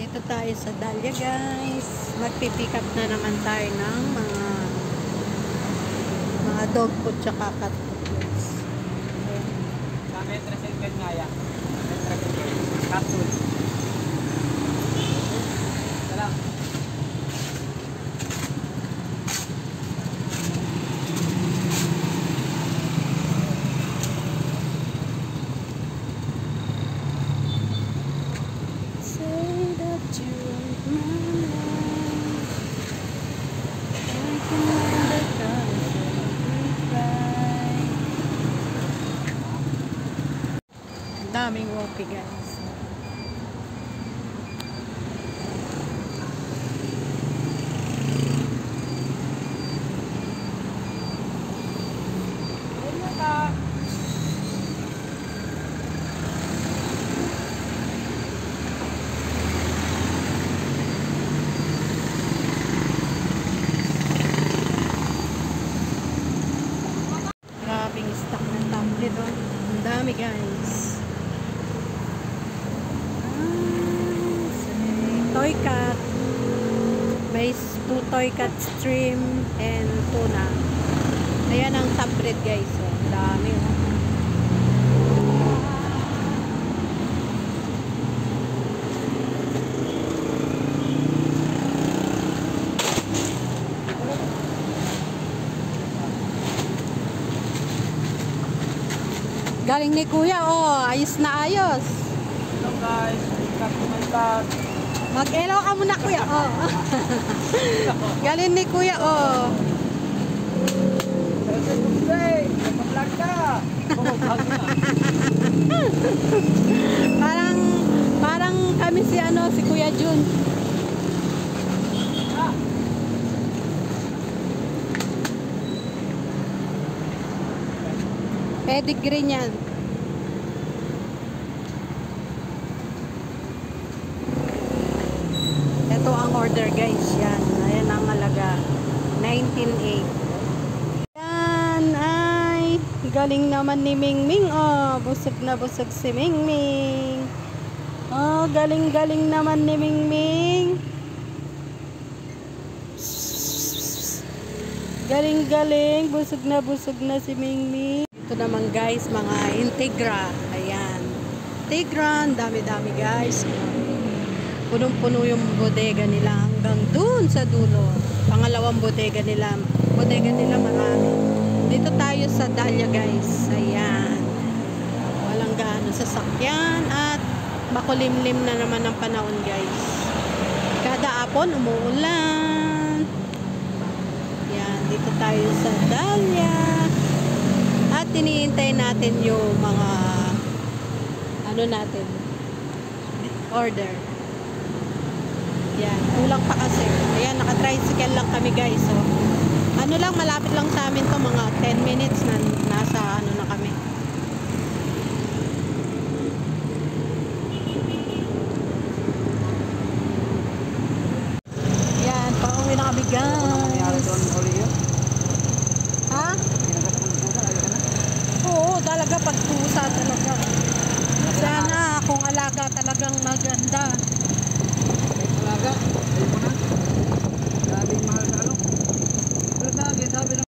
Dito tayo sa Dahlia guys. Magpipick up na naman tayo ng mga dog food tsaka cat food guys. Sa Metra Silgan nga yan. Metra Silgan. Cat food. Ito lang. Daming walkie guys. Grabing stock ng tablet oh. Ang dami guys. Toy cat, base 2 toy cat stream and tuna. Ayan ang top breed guys. Oh. Dami oh. Galing ni kuya oh, ayos na ayos. Hello guys, cat to my cat. Mag-hello ka muna kuya oh. Galing ni kuya oh. Nag-vlog ka. Parang kami si si Kuya Jun. Pedigree niyan. Ito ang order guys. Yan. Ayan ang halaga. 19.8. Yan. Ay. Galing naman ni Mingming. Oh. Busog na busog si Mingming. Oh. Galing naman ni Mingming. Galing. Busog na si Mingming. Ito naman guys. Mga Integra. Ayan. Integra. Dami-dami guys. Punong-puno yung bodega nila hanggang dun sa dulo. Pangalawang bodega nila marami. Dito tayo sa Dahlia guys. Ayan. Walang gaano sasakyan at makulimlim na naman ang panahon guys. Kada hapon umuulan. Ayan. Dito tayo sa Dahlia. At iniintay natin yung mga order. Yan, kulang pa kasi. Ayan, naka-tricycle lang kami guys. So, malapit lang sa amin to, mga 10 minutes na nasa na kami. Yan, pauwi na kami guys. Ha? Oo, talaga pagtusa talaga. Sana kung alaga talagang maganda. Alaga, ayun mo na. Grabing mahal na ano. Pero sabi